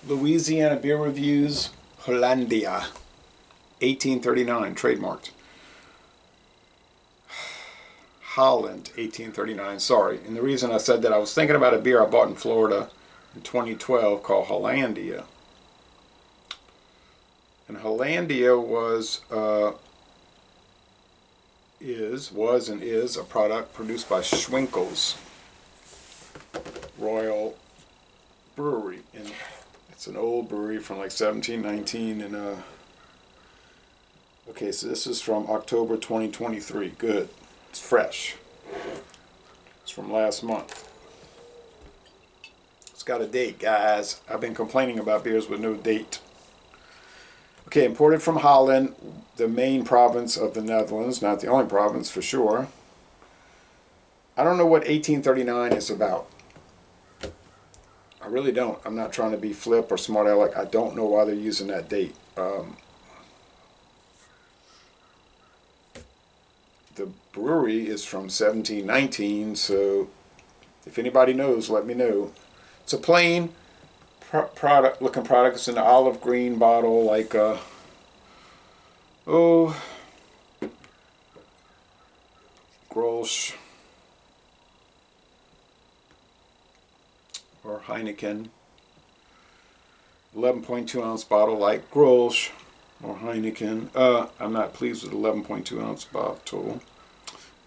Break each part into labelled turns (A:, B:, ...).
A: Louisiana Beer Reviews, Hollandia, 1839, trademarked. Holland, 1839, sorry. And the reason I said that, I was thinking about a beer I bought in Florida in 2012 called Hollandia. And Hollandia was a product produced by Swinkels Royal Brewery. And it's an old brewery from like 1719. And okay, so this is from October 2023. Good. It's fresh. It's from last month. It's got a date, guys. I've been complaining about beers with no date. Okay, imported from Holland, the main province of the Netherlands. Not the only province, for sure. I don't know what 1839 is about. I really don't. I'm not trying to be flip or smart aleck. I don't know why they're using that date. The brewery is from 1719, so if anybody knows, let me know. It's a plain looking product. It's in an olive green bottle, like Grolsch or Heineken. 11.2 ounce bottle, like Grolsch or Heineken. I'm not pleased with the 11.2 ounce bottle.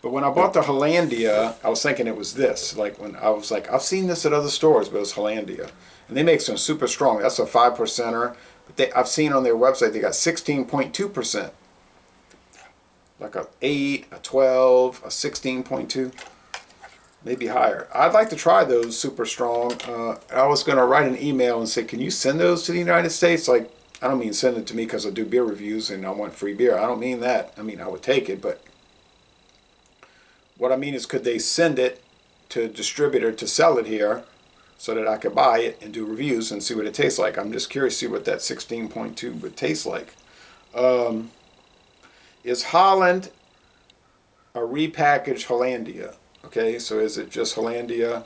A: But when I bought the Hollandia, I was thinking it was this. Like when I was like, I've seen this at other stores, but it's Hollandia. And they make some super strong. That's a 5%er. But I've seen on their website they got 16.2%. Like a 8, a 12, a 16.2. Maybe higher. I'd like to try those super strong. I was going to write an email and say, can you send those to the United States? Like, I don't mean send it to me because I do beer reviews and I want free beer. I don't mean that. I mean, I would take it, but what I mean is, could they send it to a distributor to sell it here so that I could buy it and do reviews and see what it tastes like? I'm just curious to see what that 16.2 would taste like. Is Holland a repackaged Hollandia? Okay, so is it just Hollandia,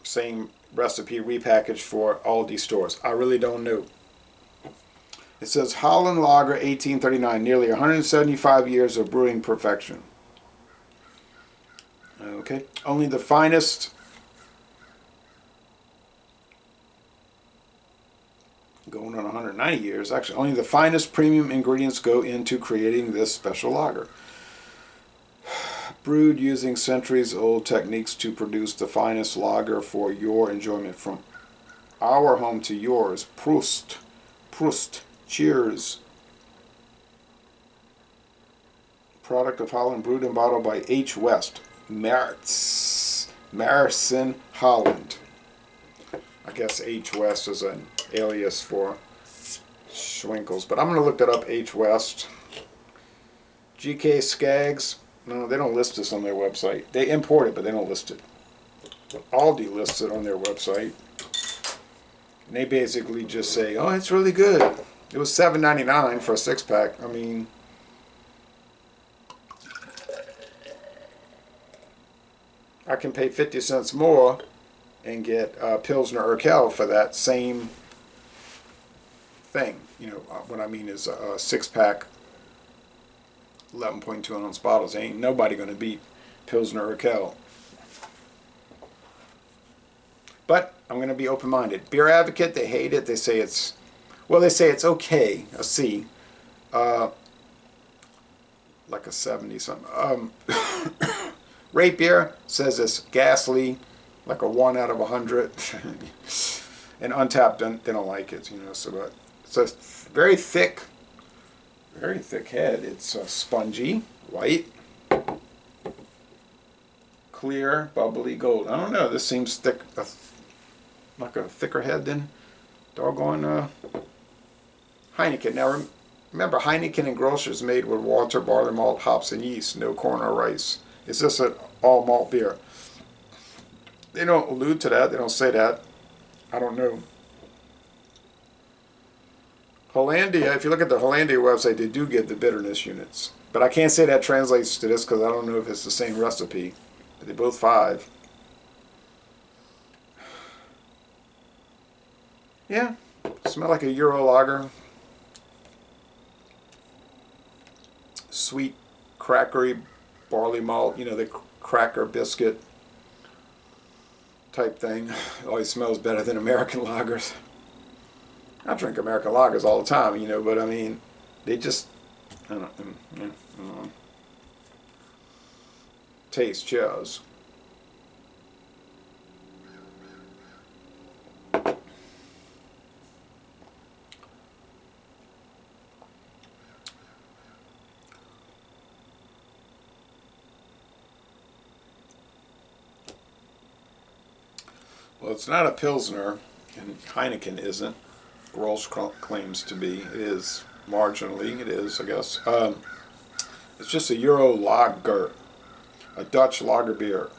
A: same recipe repackaged for Aldi stores? I really don't know. It says Holland Lager 1839, nearly 175 years of brewing perfection. Okay, only the finest, going on 190 years, actually, only the finest premium ingredients go into creating this special lager. Brewed using centuries-old techniques to produce the finest lager for your enjoyment. From our home to yours. Prost. Prost. Cheers. Product of Holland, brewed and bottled by H. West. Marsen, Holland. I guess H. West is an alias for Swinkels. But I'm going to look that up, H. West. GK Skaggs. No, they don't list this on their website. They import it, but they don't list it. Aldi lists it on their website. And they basically just say, oh, it's really good. It was $7.99 for a 6-pack. I mean, I can pay 50 cents more and get Pilsner Urquell for that same thing. You know, what I mean is a 6-pack, 11.2 ounce bottles. Ain't nobody going to beat Pilsner Urquell. But I'm going to be open-minded. Beer Advocate, they hate it. They say it's, well, they say it's okay, a C. Like a 70-something. Rate Beer says it's ghastly, like a 1 out of 100. And Untapped, they don't like it, you know. So, but it's a very thick head. It's spongy, white, clear, bubbly gold. I don't know. This seems thick, like a thicker head than doggone Heineken. Now remember, Heineken and Grolsch is made with water, barley malt, hops, and yeast. No corn or rice. It's just an all malt beer. They don't allude to that. They don't say that. I don't know. Hollandia, if you look at the Hollandia website, they do give the bitterness units. But I can't say that translates to this because I don't know if it's the same recipe. But they're both 5. Yeah, smell like a Euro lager. Sweet, crackery barley malt. You know, the cracker biscuit type thing. Always smells better than American lagers. I drink American lagers all the time, you know, but I mean, they just, I don't, yeah, I don't know. Taste, cheers. Well, it's not a Pilsner, and Heineken isn't. Grolsch claims to be. It is marginally. It is, I guess. It's just a Euro lager, a Dutch lager beer.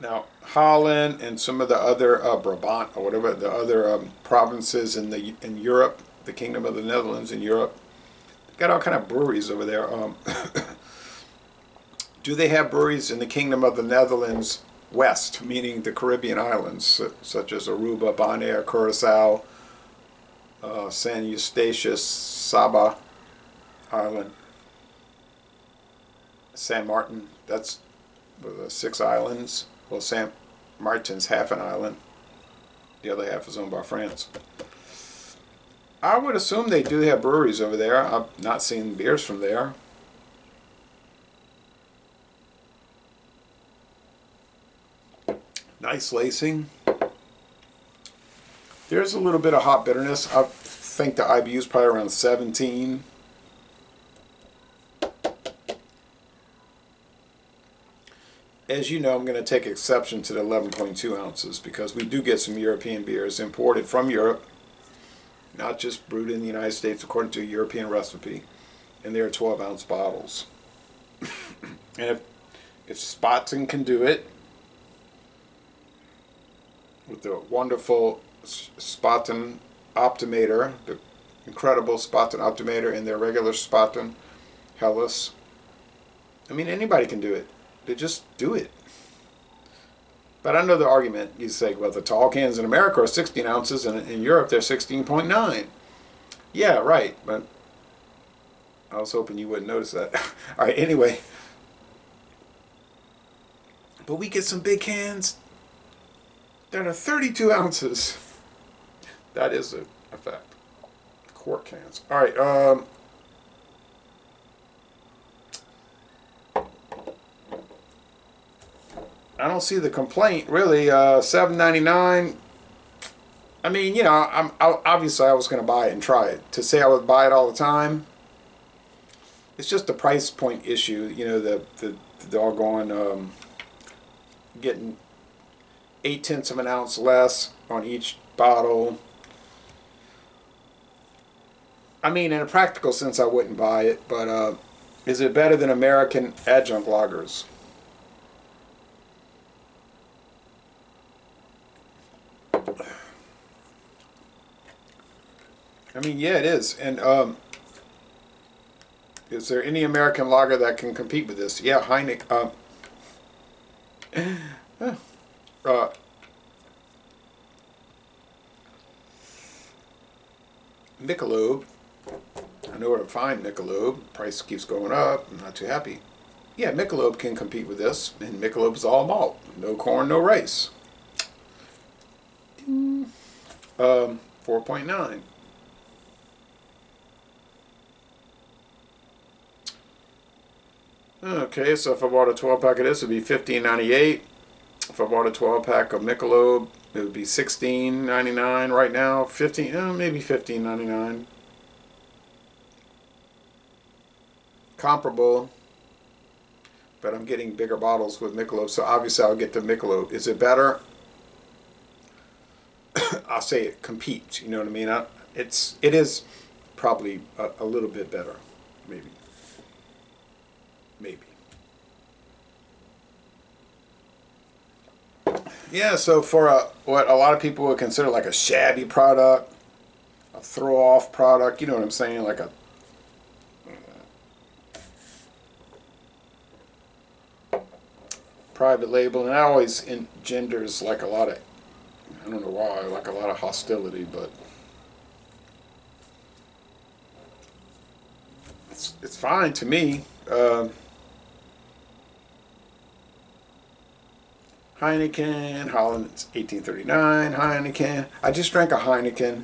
A: Now, Holland and some of the other Brabant or whatever the other provinces in Europe, the Kingdom of the Netherlands in Europe, got all kind of breweries over there. Do they have breweries in the Kingdom of the Netherlands West, meaning the Caribbean islands, such as Aruba, Bonaire, Curacao, San Eustatius, Saba Island, San Martin? That's the 6 islands. Well, Saint Martin's half an island. The other half is owned by France. I would assume they do have breweries over there. I've not seen beers from there. Nice lacing. There's a little bit of hop bitterness. I think the IBU is probably around 17. As you know, I'm going to take exception to the 11.2 ounces because we do get some European beers imported from Europe, not just brewed in the United States according to a European recipe, and they're 12-ounce bottles. And if Spaten can do it with the wonderful Spaten Optimator, the incredible Spaten Optimator and their regular Spaten Helles, I mean, anybody can do it. They just do it. But I know the argument. You say, well, the tall cans in America are 16 ounces, and in Europe they're 16.9. Yeah, right. But I was hoping you wouldn't notice that. All right, anyway. But we get some big cans that are 32 ounces. That is a fact. Quart cans. All right. I don't see the complaint really. $7.99. I mean, you know, obviously I was going to buy it and try it. To say I would buy it all the time, it's just a price point issue. You know, the doggone getting 0.8 of an ounce less on each bottle. I mean, in a practical sense, I wouldn't buy it, but is it better than American adjunct lagers? I mean, yeah, it is. And is there any American lager that can compete with this? Yeah, Heineken. Michelob. I know where to find Michelob. Price keeps going up. I'm not too happy. Yeah, Michelob can compete with this. And Michelob is all malt. No corn, no rice. 4.9. Okay, so if I bought a 12-pack of this, it would be $15.98. If I bought a 12-pack of Michelob, it would be $16.99 right now. Maybe $15.99. Comparable, but I'm getting bigger bottles with Michelob, so obviously I'll get the Michelob. Is it better? I'll say it competes. You know what I mean? It is probably a little bit better, maybe. Maybe. Yeah, so for what a lot of people would consider like a shabby product, a throw-off product, you know what I'm saying? Like a private label, and that always engenders like a lot of, I don't know why, like a lot of hostility, but it's fine to me. Heineken, Holland, it's 1839. Heineken. I just drank a Heineken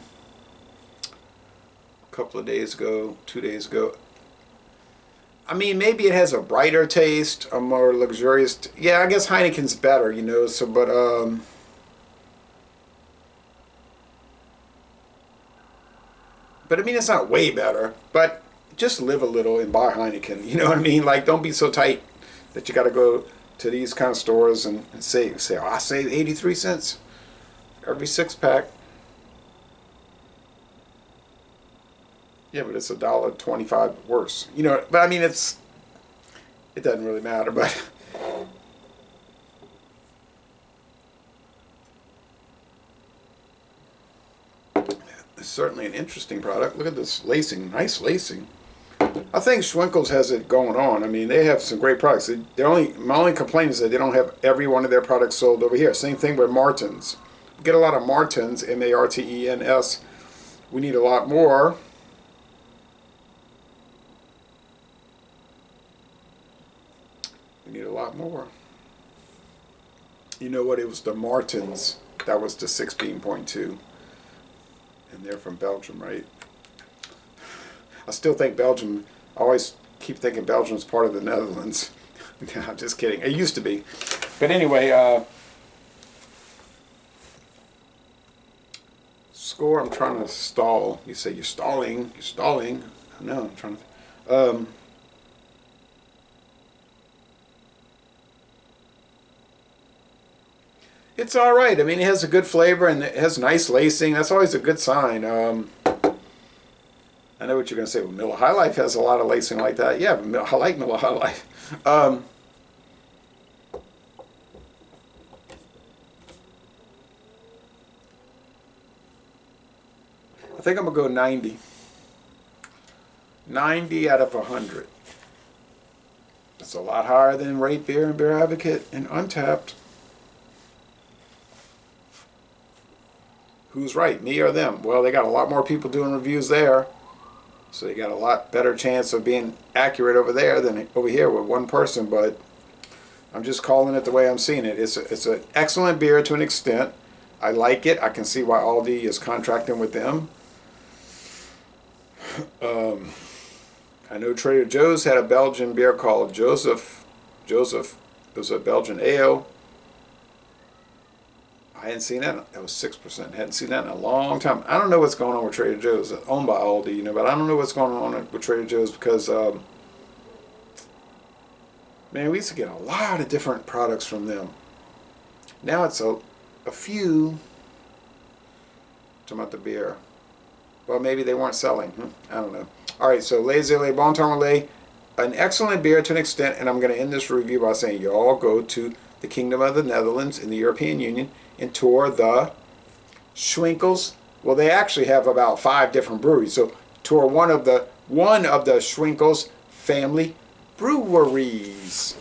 A: a couple of days ago, 2 days ago. I mean, maybe it has a brighter taste, a more luxurious. Yeah, I guess Heineken's better, you know. So, but I mean, it's not way better. But just live a little and buy Heineken. You know what I mean? Like, don't be so tight that you got to go to these kind of stores and say, oh, I save 83 cents every 6 pack. Yeah, but it's $1.25 worse. You know, but I mean, it doesn't really matter. But it's certainly an interesting product. Look at this lacing, nice lacing. I think Swinkels has it going on. I mean, they have some great products. My only complaint is that they don't have every one of their products sold over here. Same thing with Martins. We get a lot of Martins, Martens. We need a lot more. We need a lot more. You know what? It was the Martins. That was the 16.2. And they're from Belgium, right? I still think Belgium, I always keep thinking Belgium's part of the Netherlands. No, I'm just kidding. It used to be. But anyway, score, I'm trying to stall. You say you're stalling. You're stalling. No, I'm trying to. It's all right. I mean, it has a good flavor and it has nice lacing. That's always a good sign. I know what you're going to say. Well, Miller High Life has a lot of lacing like that. Yeah, but I like Miller High Life. I think I'm going to go 90. 90 out of 100. That's a lot higher than Rate Beer and Beer Advocate and Untapped. Who's right, me or them? Well, they got a lot more people doing reviews there. So they got a lot better chance of being accurate over there than over here with one person. But I'm just calling it the way I'm seeing it. It's an excellent beer to an extent. I like it. I can see why Aldi is contracting with them. I know Trader Joe's had a Belgian beer called Joseph. Joseph, it was a Belgian ale. I hadn't seen that. That was 6%. Hadn't seen that in a long time. I don't know what's going on with Trader Joe's. It's owned by Aldi, you know, but I don't know what's going on with Trader Joe's because, man, we used to get a lot of different products from them. Now it's a few. Talking about the beer. Well, maybe they weren't selling. I don't know. All right, so Les Zélé Bon Temps Relais, an excellent beer to an extent, and I'm going to end this review by saying you all go to the Kingdom of the Netherlands in the European Union and tour the Swinkels. Well, they actually have about 5 different breweries. So tour one of the Swinkels family breweries.